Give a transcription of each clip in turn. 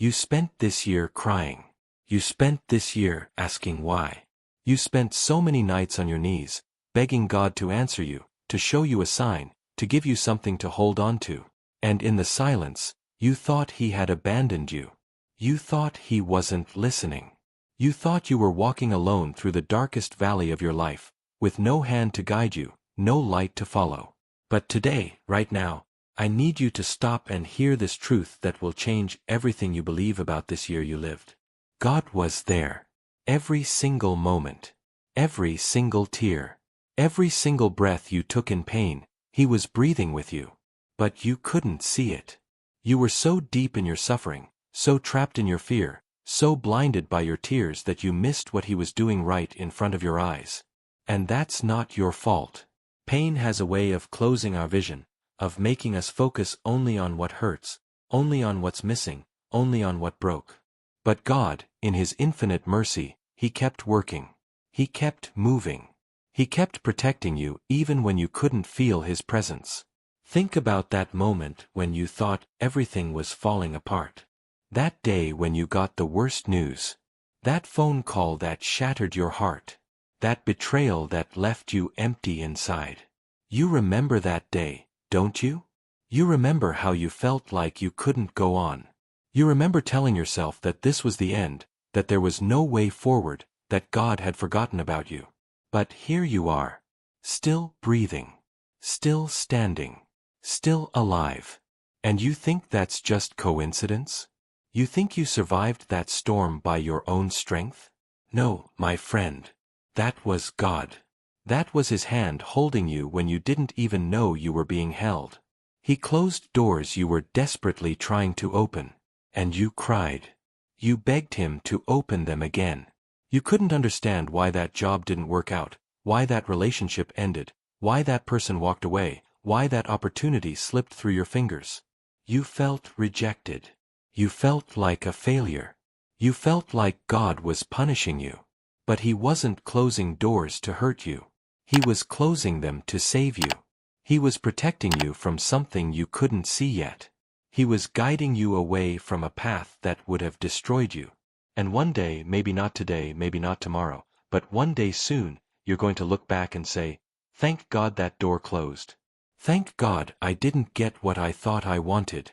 You spent this year crying. You spent this year asking why. You spent so many nights on your knees, begging God to answer you, to show you a sign, to give you something to hold on to. And in the silence, you thought He had abandoned you. You thought He wasn't listening. You thought you were walking alone through the darkest valley of your life, with no hand to guide you, no light to follow. But today, right now, I need you to stop and hear this truth that will change everything you believe about this year you lived. God was there. Every single moment. Every single tear. Every single breath you took in pain, He was breathing with you. But you couldn't see it. You were so deep in your suffering, so trapped in your fear, so blinded by your tears that you missed what He was doing right in front of your eyes. And that's not your fault. Pain has a way of closing our vision, of making us focus only on what hurts, only on what's missing, only on what broke. But God, in His infinite mercy, He kept working. He kept moving. He kept protecting you even when you couldn't feel His presence. Think about that moment when you thought everything was falling apart. That day when you got the worst news. That phone call that shattered your heart. That betrayal that left you empty inside. You remember that day, don't you? You remember how you felt like you couldn't go on. You remember telling yourself that this was the end, that there was no way forward, that God had forgotten about you. But here you are, still breathing, still standing, still alive. And you think that's just coincidence? You think you survived that storm by your own strength? No, my friend. That was God. That was His hand holding you when you didn't even know you were being held. He closed doors you were desperately trying to open. And you cried. You begged Him to open them again. You couldn't understand why that job didn't work out, why that relationship ended, why that person walked away, why that opportunity slipped through your fingers. You felt rejected. You felt like a failure. You felt like God was punishing you. But He wasn't closing doors to hurt you. He was closing them to save you. He was protecting you from something you couldn't see yet. He was guiding you away from a path that would have destroyed you. And one day, maybe not today, maybe not tomorrow, but one day soon, you're going to look back and say, "Thank God that door closed. Thank God I didn't get what I thought I wanted."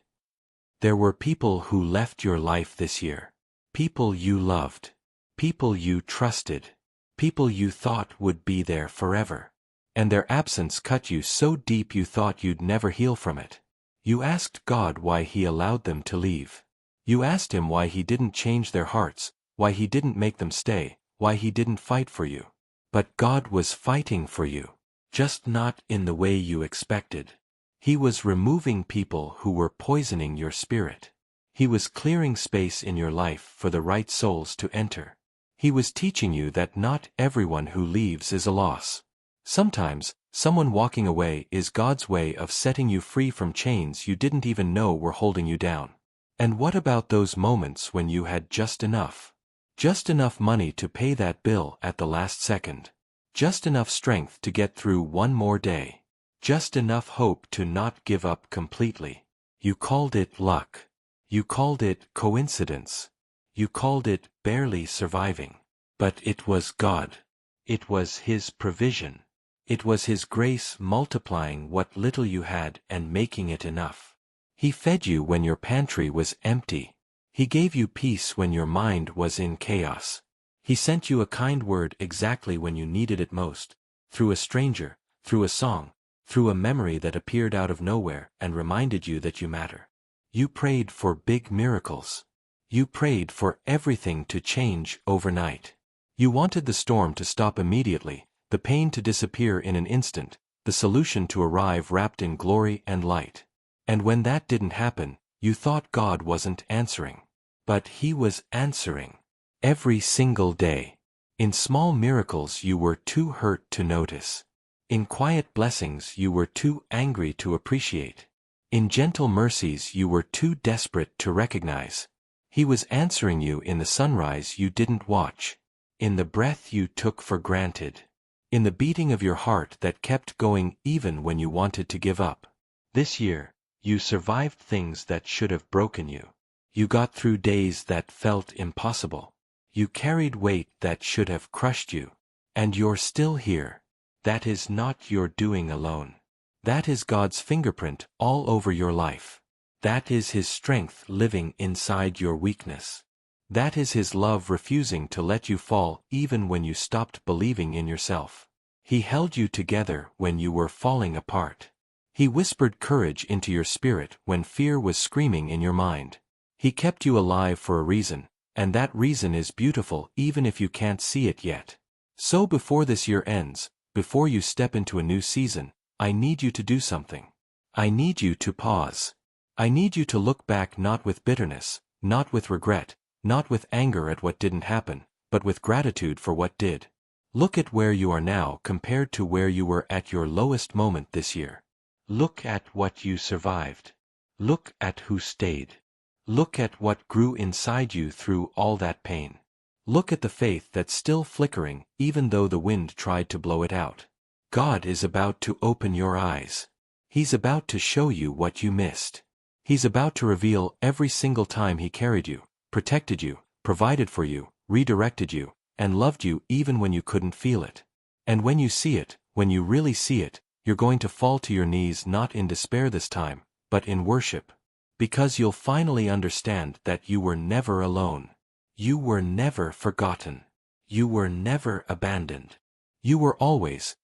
There were people who left your life this year. People you loved. People you trusted. People you thought would be there forever. And their absence cut you so deep you thought you'd never heal from it. You asked God why He allowed them to leave. You asked Him why He didn't change their hearts, why He didn't make them stay, why He didn't fight for you. But God was fighting for you, just not in the way you expected. He was removing people who were poisoning your spirit. He was clearing space in your life for the right souls to enter. He was teaching you that not everyone who leaves is a loss. Sometimes, someone walking away is God's way of setting you free from chains you didn't even know were holding you down. And what about those moments when you had just enough? Just enough money to pay that bill at the last second. Just enough strength to get through one more day. Just enough hope to not give up completely. You called it luck. You called it coincidence. You called it barely surviving. But it was God. It was His provision. It was His grace multiplying what little you had and making it enough. He fed you when your pantry was empty. He gave you peace when your mind was in chaos. He sent you a kind word exactly when you needed it most, through a stranger, through a song, through a memory that appeared out of nowhere and reminded you that you matter. You prayed for big miracles. You prayed for everything to change overnight. You wanted the storm to stop immediately, the pain to disappear in an instant, the solution to arrive wrapped in glory and light. And when that didn't happen, you thought God wasn't answering. But He was answering. Every single day. In small miracles you were too hurt to notice. In quiet blessings you were too angry to appreciate. In gentle mercies you were too desperate to recognize. He was answering you in the sunrise you didn't watch. In the breath you took for granted. In the beating of your heart that kept going even when you wanted to give up. This year, you survived things that should have broken you. You got through days that felt impossible. You carried weight that should have crushed you. And you're still here. That is not your doing alone. That is God's fingerprint all over your life. That is His strength living inside your weakness. That is His love refusing to let you fall even when you stopped believing in yourself. He held you together when you were falling apart. He whispered courage into your spirit when fear was screaming in your mind. He kept you alive for a reason, and that reason is beautiful even if you can't see it yet. So before this year ends, before you step into a new season, I need you to do something. I need you to pause. I need you to look back not with bitterness, not with regret, not with anger at what didn't happen, but with gratitude for what did. Look at where you are now compared to where you were at your lowest moment this year. Look at what you survived. Look at who stayed. Look at what grew inside you through all that pain. Look at the faith that's still flickering even though the wind tried to blow it out. God is about to open your eyes. He's about to show you what you missed. He's about to reveal every single time He carried you, protected you, provided for you, redirected you, and loved you even when you couldn't feel it. And when you see it, when you really see it, you're going to fall to your knees not in despair this time, but in worship. Because you'll finally understand that you were never alone. You were never forgotten. You were never abandoned. You were always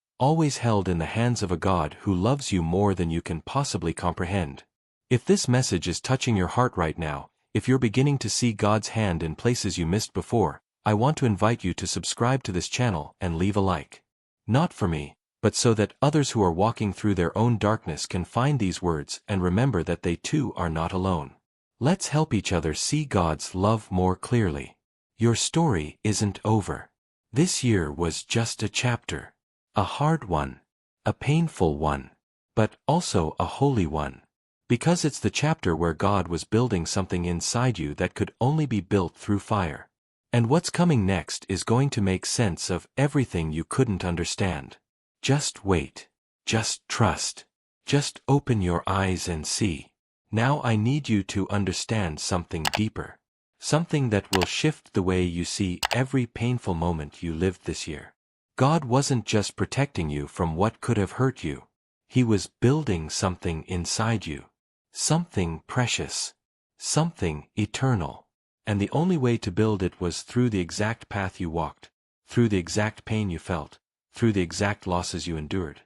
held in the hands of a God who loves you more than you can possibly comprehend. If this message is touching your heart right now, if you're beginning to see God's hand in places you missed before, I want to invite you to subscribe to this channel and leave a like. Not for me, but so that others who are walking through their own darkness can find these words and remember that they too are not alone. Let's help each other see God's love more clearly. Your story isn't over. This year was just a chapter. A hard one. A painful one. But also a holy one. Because it's the chapter where God was building something inside you that could only be built through fire. And what's coming next is going to make sense of everything you couldn't understand. Just wait. Just trust. Just open your eyes and see. Now I need you to understand something deeper. Something that will shift the way you see every painful moment you lived this year. God wasn't just protecting you from what could have hurt you. He was building something inside you. Something precious. Something eternal. And the only way to build it was through the exact path you walked, through the exact pain you felt, through the exact losses you endured.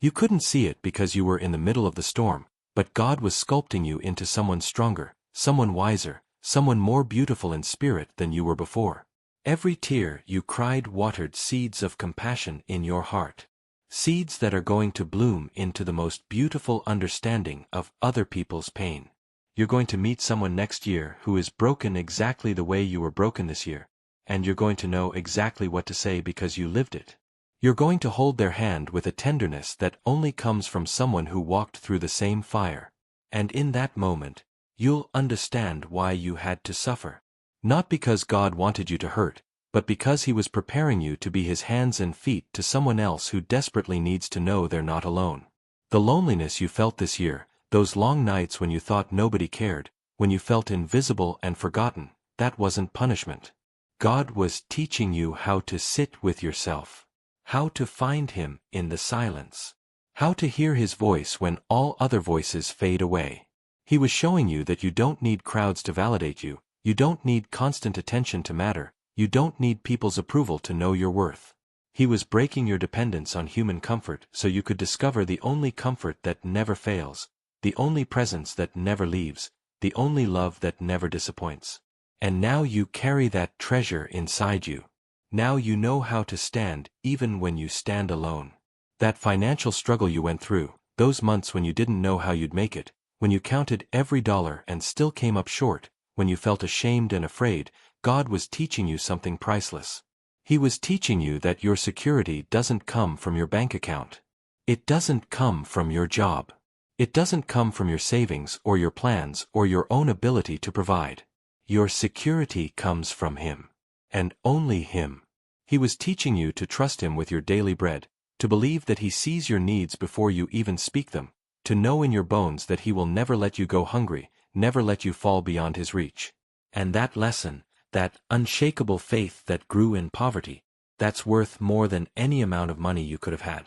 You couldn't see it because you were in the middle of the storm, but God was sculpting you into someone stronger, someone wiser, someone more beautiful in spirit than you were before. Every tear you cried watered seeds of compassion in your heart. Seeds that are going to bloom into the most beautiful understanding of other people's pain. You're going to meet someone next year who is broken exactly the way you were broken this year, and you're going to know exactly what to say because you lived it. You're going to hold their hand with a tenderness that only comes from someone who walked through the same fire. And in that moment, you'll understand why you had to suffer. Not because God wanted you to hurt, but because He was preparing you to be His hands and feet to someone else who desperately needs to know they're not alone. The loneliness you felt this year, those long nights when you thought nobody cared, when you felt invisible and forgotten, that wasn't punishment. God was teaching you how to sit with yourself. How to find Him in the silence. How to hear His voice when all other voices fade away. He was showing you that you don't need crowds to validate you, you don't need constant attention to matter, you don't need people's approval to know your worth. He was breaking your dependence on human comfort so you could discover the only comfort that never fails, the only presence that never leaves, the only love that never disappoints. And now you carry that treasure inside you. Now you know how to stand even when you stand alone. That financial struggle you went through, those months when you didn't know how you'd make it, when you counted every dollar and still came up short, when you felt ashamed and afraid, God was teaching you something priceless. He was teaching you that your security doesn't come from your bank account. It doesn't come from your job. It doesn't come from your savings or your plans or your own ability to provide. Your security comes from Him. And only Him. He was teaching you to trust Him with your daily bread, to believe that He sees your needs before you even speak them, to know in your bones that He will never let you go hungry, never let you fall beyond his reach. And that lesson, that unshakable faith that grew in poverty, that's worth more than any amount of money you could have had.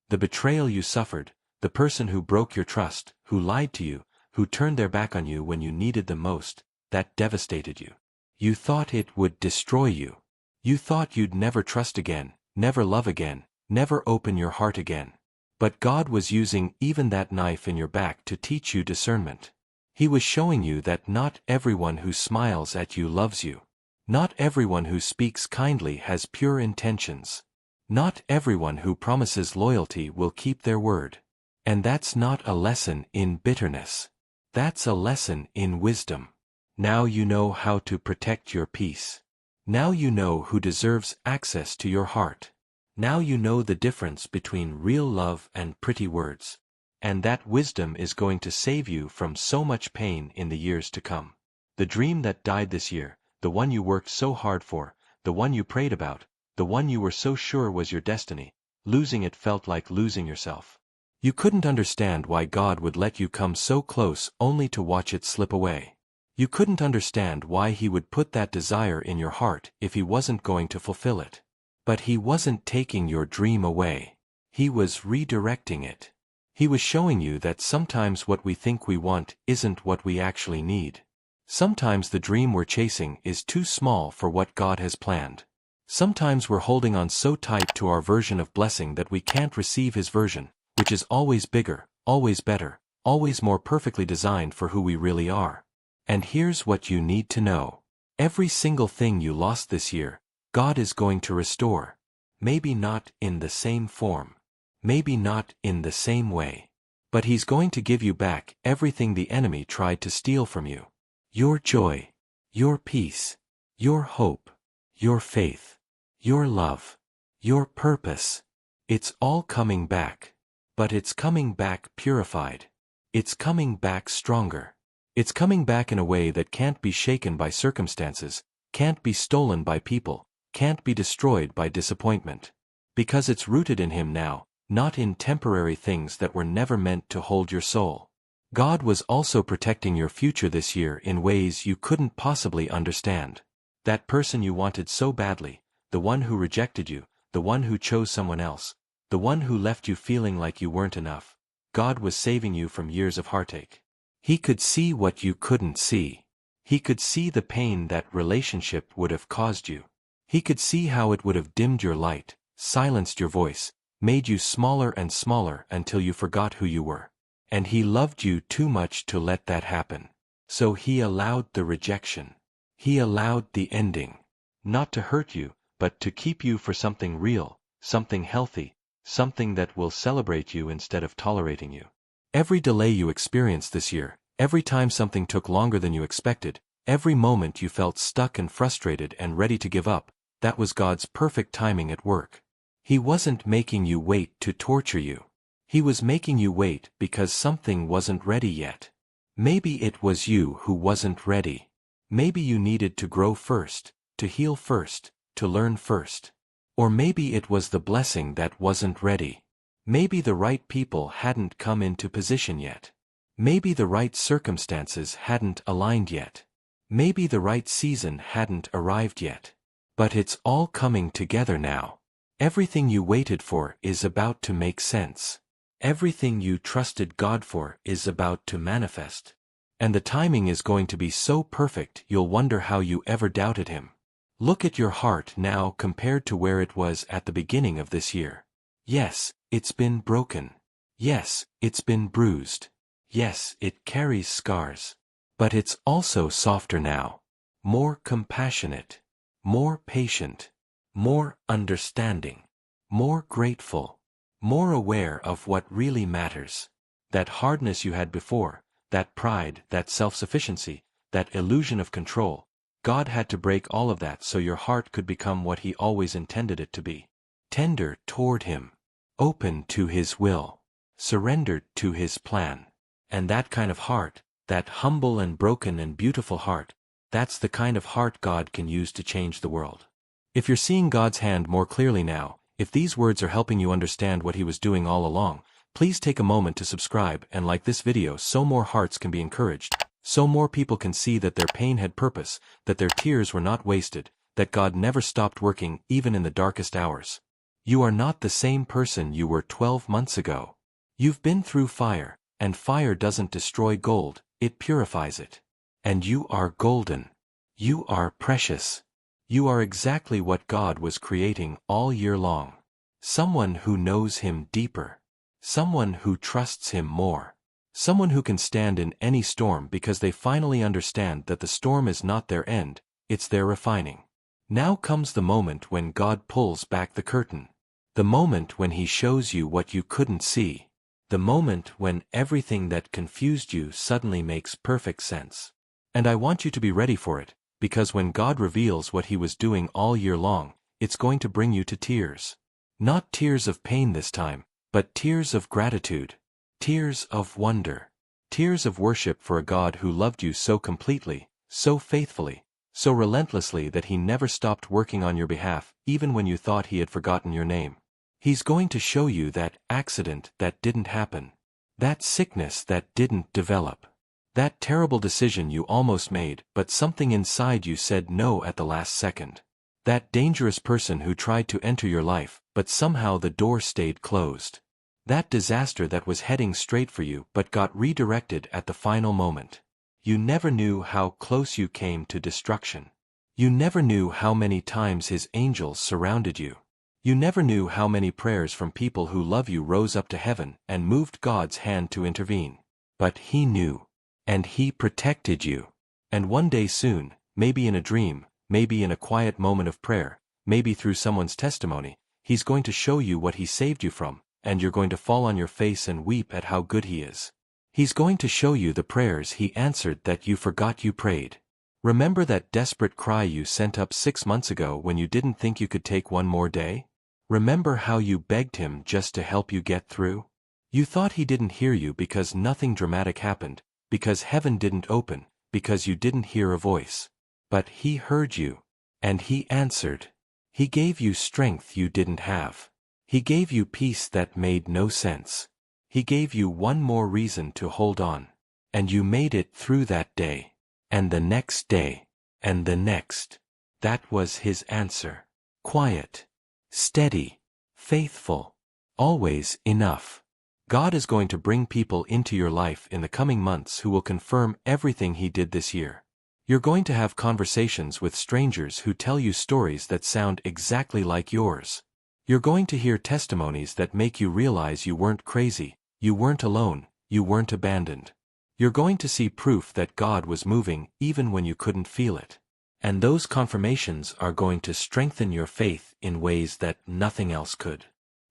The betrayal you suffered, the person who broke your trust, who lied to you, who turned their back on you when you needed them most, that devastated you. You thought it would destroy you. You thought you'd never trust again, never love again, never open your heart again. But God was using even that knife in your back to teach you discernment. He was showing you that not everyone who smiles at you loves you. Not everyone who speaks kindly has pure intentions. Not everyone who promises loyalty will keep their word. And that's not a lesson in bitterness. That's a lesson in wisdom. Now you know how to protect your peace. Now you know who deserves access to your heart. Now you know the difference between real love and pretty words. And that wisdom is going to save you from so much pain in the years to come. The dream that died this year, the one you worked so hard for, the one you prayed about, the one you were so sure was your destiny, losing it felt like losing yourself. You couldn't understand why God would let you come so close only to watch it slip away. You couldn't understand why He would put that desire in your heart if He wasn't going to fulfill it. But He wasn't taking your dream away. He was redirecting it. He was showing you that sometimes what we think we want isn't what we actually need. Sometimes the dream we're chasing is too small for what God has planned. Sometimes we're holding on so tight to our version of blessing that we can't receive His version, which is always bigger, always better, always more perfectly designed for who we really are. And here's what you need to know. Every single thing you lost this year, God is going to restore. Maybe not in the same form. Maybe not in the same way. But He's going to give you back everything the enemy tried to steal from you. Your joy, your peace, your hope, your faith, your love, your purpose. It's all coming back. But it's coming back purified. It's coming back stronger. It's coming back in a way that can't be shaken by circumstances, can't be stolen by people, can't be destroyed by disappointment. Because it's rooted in Him now, not in temporary things that were never meant to hold your soul. God was also protecting your future this year in ways you couldn't possibly understand. That person you wanted so badly, the one who rejected you, the one who chose someone else, the one who left you feeling like you weren't enough, God was saving you from years of heartache. He could see what you couldn't see. He could see the pain that relationship would have caused you. He could see how it would have dimmed your light, silenced your voice, made you smaller and smaller until you forgot who you were. And He loved you too much to let that happen. So He allowed the rejection. He allowed the ending. Not to hurt you, but to keep you for something real, something healthy, something that will celebrate you instead of tolerating you. Every delay you experienced this year, every time something took longer than you expected, every moment you felt stuck and frustrated and ready to give up, that was God's perfect timing at work. He wasn't making you wait to torture you. He was making you wait because something wasn't ready yet. Maybe it was you who wasn't ready. Maybe you needed to grow first, to heal first, to learn first. Or maybe it was the blessing that wasn't ready. Maybe the right people hadn't come into position yet. Maybe the right circumstances hadn't aligned yet. Maybe the right season hadn't arrived yet. But it's all coming together now. Everything you waited for is about to make sense. Everything you trusted God for is about to manifest. And the timing is going to be so perfect you'll wonder how you ever doubted Him. Look at your heart now compared to where it was at the beginning of this year. Yes, it's been broken. Yes, it's been bruised. Yes, it carries scars. But it's also softer now. More compassionate. More patient. More understanding. More grateful. More aware of what really matters. That hardness you had before, that pride, that self-sufficiency, that illusion of control, God had to break all of that so your heart could become what He always intended it to be. Tender toward Him. Open to His will. Surrendered to His plan. And that kind of heart, that humble and broken and beautiful heart, that's the kind of heart God can use to change the world. If you're seeing God's hand more clearly now, if these words are helping you understand what He was doing all along, please take a moment to subscribe and like this video so more hearts can be encouraged. So more people can see that their pain had purpose, that their tears were not wasted, that God never stopped working even in the darkest hours. You are not the same person you were 12 months ago. You've been through fire, and fire doesn't destroy gold, it purifies it. And you are golden. You are precious. You are exactly what God was creating all year long. Someone who knows Him deeper. Someone who trusts Him more. Someone who can stand in any storm because they finally understand that the storm is not their end, it's their refining. Now comes the moment when God pulls back the curtain. The moment when He shows you what you couldn't see. The moment when everything that confused you suddenly makes perfect sense. And I want you to be ready for it, because when God reveals what He was doing all year long, it's going to bring you to tears. Not tears of pain this time, but tears of gratitude. Tears of wonder. Tears of worship for a God who loved you so completely, so faithfully, so relentlessly that He never stopped working on your behalf, even when you thought He had forgotten your name. He's going to show you that accident that didn't happen. That sickness that didn't develop. That terrible decision you almost made, but something inside you said no at the last second. That dangerous person who tried to enter your life, but somehow the door stayed closed. That disaster that was heading straight for you but got redirected at the final moment. You never knew how close you came to destruction. You never knew how many times His angels surrounded you. You never knew how many prayers from people who love you rose up to heaven and moved God's hand to intervene. But He knew. And He protected you. And one day soon, maybe in a dream, maybe in a quiet moment of prayer, maybe through someone's testimony, He's going to show you what He saved you from, and you're going to fall on your face and weep at how good He is. He's going to show you the prayers He answered that you forgot you prayed. Remember that desperate cry you sent up 6 months ago when you didn't think you could take one more day? Remember how you begged Him just to help you get through? You thought He didn't hear you because nothing dramatic happened, because heaven didn't open, because you didn't hear a voice. But He heard you. And He answered. He gave you strength you didn't have. He gave you peace that made no sense. He gave you one more reason to hold on. And you made it through that day. And the next day. And the next. That was His answer. Quiet. Steady. Faithful. Always enough. God is going to bring people into your life in the coming months who will confirm everything He did this year. You're going to have conversations with strangers who tell you stories that sound exactly like yours. You're going to hear testimonies that make you realize you weren't crazy, you weren't alone, you weren't abandoned. You're going to see proof that God was moving even when you couldn't feel it. And those confirmations are going to strengthen your faith in ways that nothing else could.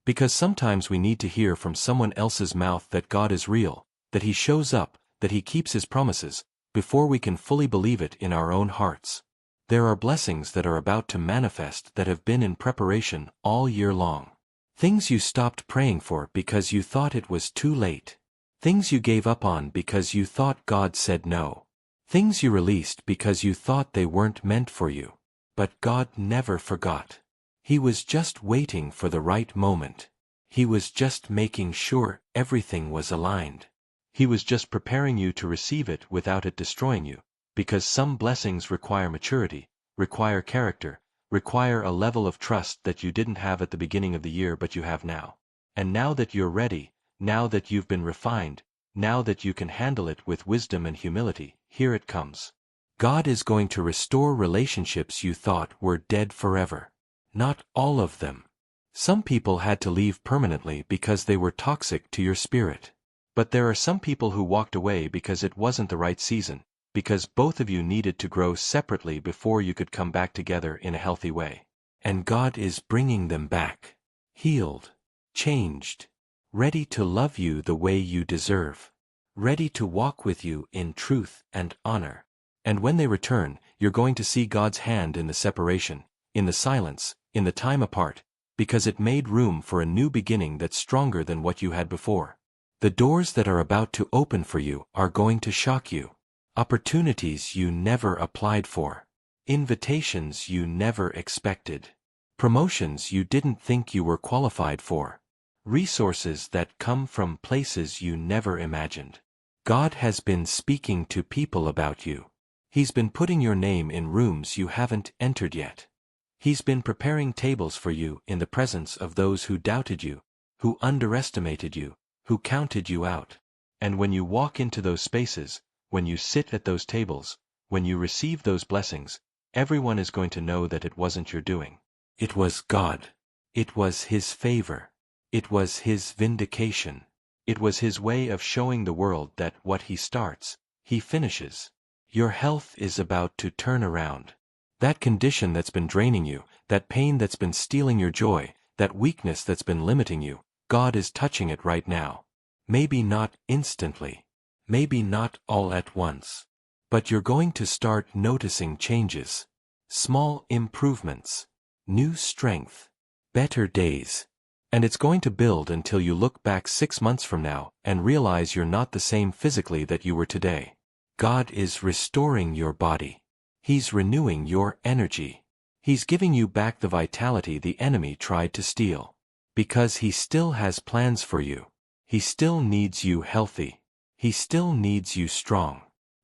Because sometimes we need to hear from someone else's mouth that God is real, that He shows up, that He keeps His promises, before we can fully believe it in our own hearts. There are blessings that are about to manifest that have been in preparation all year long. Things you stopped praying for because you thought it was too late. Things you gave up on because you thought God said no. Things you released because you thought they weren't meant for you. But God never forgot. He was just waiting for the right moment. He was just making sure everything was aligned. He was just preparing you to receive it without it destroying you, because some blessings require maturity, require character, require a level of trust that you didn't have at the beginning of the year but you have now. And now that you're ready, now that you've been refined, now that you can handle it with wisdom and humility, here it comes. God is going to restore relationships you thought were dead forever. Not all of them. Some people had to leave permanently because they were toxic to your spirit. But there are some people who walked away because it wasn't the right season, because both of you needed to grow separately before you could come back together in a healthy way. And God is bringing them back. Healed. Changed. Ready to love you the way you deserve. Ready to walk with you in truth and honor. And when they return, you're going to see God's hand in the separation, in the silence, in the time apart, because it made room for a new beginning that's stronger than what you had before. The doors that are about to open for you are going to shock you. Opportunities you never applied for. Invitations you never expected. Promotions you didn't think you were qualified for. Resources that come from places you never imagined. God has been speaking to people about you. He's been putting your name in rooms you haven't entered yet. He's been preparing tables for you in the presence of those who doubted you, who underestimated you, who counted you out. And when you walk into those spaces, when you sit at those tables, when you receive those blessings, everyone is going to know that it wasn't your doing. It was God. It was His favor. It was His vindication. It was His way of showing the world that what He starts, He finishes. Your health is about to turn around. That condition that's been draining you, that pain that's been stealing your joy, that weakness that's been limiting you, God is touching it right now. Maybe not instantly. Maybe not all at once. But you're going to start noticing changes. Small improvements. New strength. Better days. And it's going to build until you look back 6 months from now and realize you're not the same physically that you were today. God is restoring your body. He's renewing your energy. He's giving you back the vitality the enemy tried to steal. Because He still has plans for you. He still needs you healthy. He still needs you strong.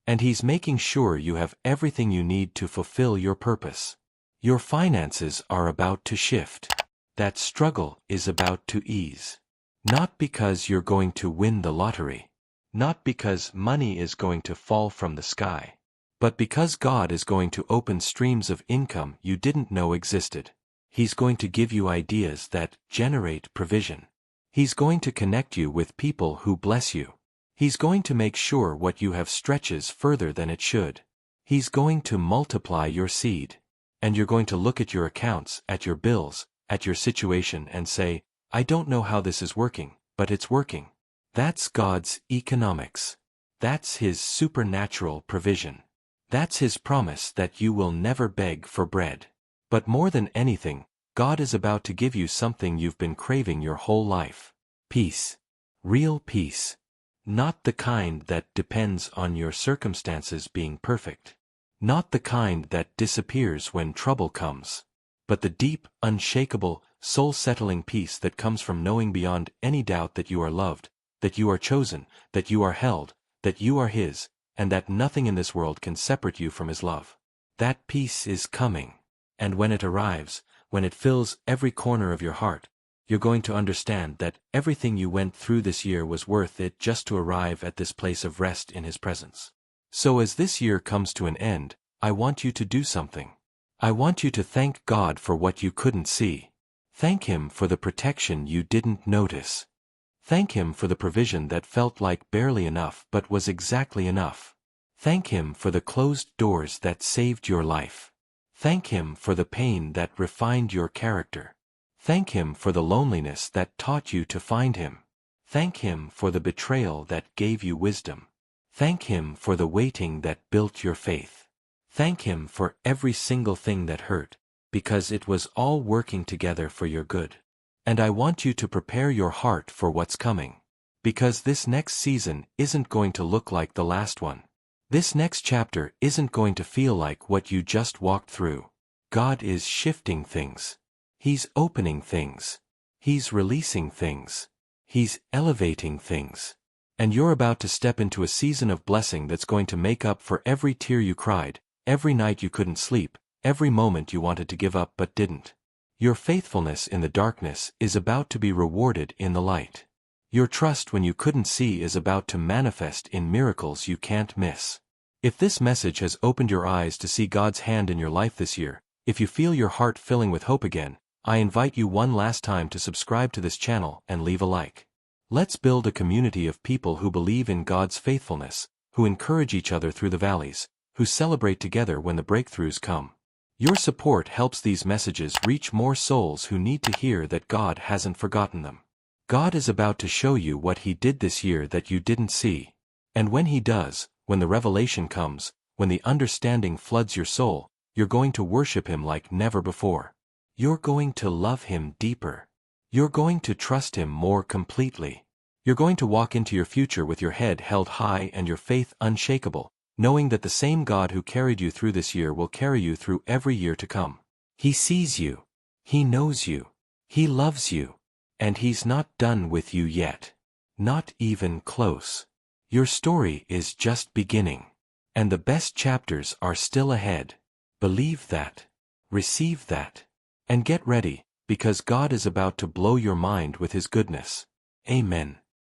And He's making sure you have everything you need to fulfill your purpose. Your finances are about to shift. That struggle is about to ease. Not because you're going to win the lottery. Not because money is going to fall from the sky. But because God is going to open streams of income you didn't know existed. He's going to give you ideas that generate provision. He's going to connect you with people who bless you. He's going to make sure what you have stretches further than it should. He's going to multiply your seed. And you're going to look at your accounts, at your bills, at your situation and say, I don't know how this is working, but it's working. That's God's economics. That's His supernatural provision. That's His promise that you will never beg for bread. But more than anything, God is about to give you something you've been craving your whole life. Peace. Real peace. Not the kind that depends on your circumstances being perfect. Not the kind that disappears when trouble comes. But the deep, unshakable, soul-settling peace that comes from knowing beyond any doubt that you are loved, that you are chosen, that you are held, that you are His, and that nothing in this world can separate you from His love. That peace is coming. And when it arrives, when it fills every corner of your heart, you're going to understand that everything you went through this year was worth it just to arrive at this place of rest in His presence. So as this year comes to an end, I want you to do something. I want you to thank God for what you couldn't see. Thank Him for the protection you didn't notice. Thank Him for the provision that felt like barely enough but was exactly enough. Thank Him for the closed doors that saved your life. Thank Him for the pain that refined your character. Thank Him for the loneliness that taught you to find Him. Thank Him for the betrayal that gave you wisdom. Thank Him for the waiting that built your faith. Thank Him for every single thing that hurt, because it was all working together for your good. And I want you to prepare your heart for what's coming. Because this next season isn't going to look like the last one. This next chapter isn't going to feel like what you just walked through. God is shifting things. He's opening things. He's releasing things. He's elevating things. And you're about to step into a season of blessing that's going to make up for every tear you cried, every night you couldn't sleep, every moment you wanted to give up but didn't. Your faithfulness in the darkness is about to be rewarded in the light. Your trust when you couldn't see is about to manifest in miracles you can't miss. If this message has opened your eyes to see God's hand in your life this year, if you feel your heart filling with hope again, I invite you one last time to subscribe to this channel and leave a like. Let's build a community of people who believe in God's faithfulness, who encourage each other through the valleys, who celebrate together when the breakthroughs come. Your support helps these messages reach more souls who need to hear that God hasn't forgotten them. God is about to show you what He did this year that you didn't see. And when He does, when the revelation comes, when the understanding floods your soul, you're going to worship Him like never before. You're going to love Him deeper. You're going to trust Him more completely. You're going to walk into your future with your head held high and your faith unshakable, knowing that the same God who carried you through this year will carry you through every year to come. He sees you. He knows you. He loves you. And He's not done with you yet. Not even close. Your story is just beginning. And the best chapters are still ahead. Believe that. Receive that. And get ready, because God is about to blow your mind with His goodness. Amen.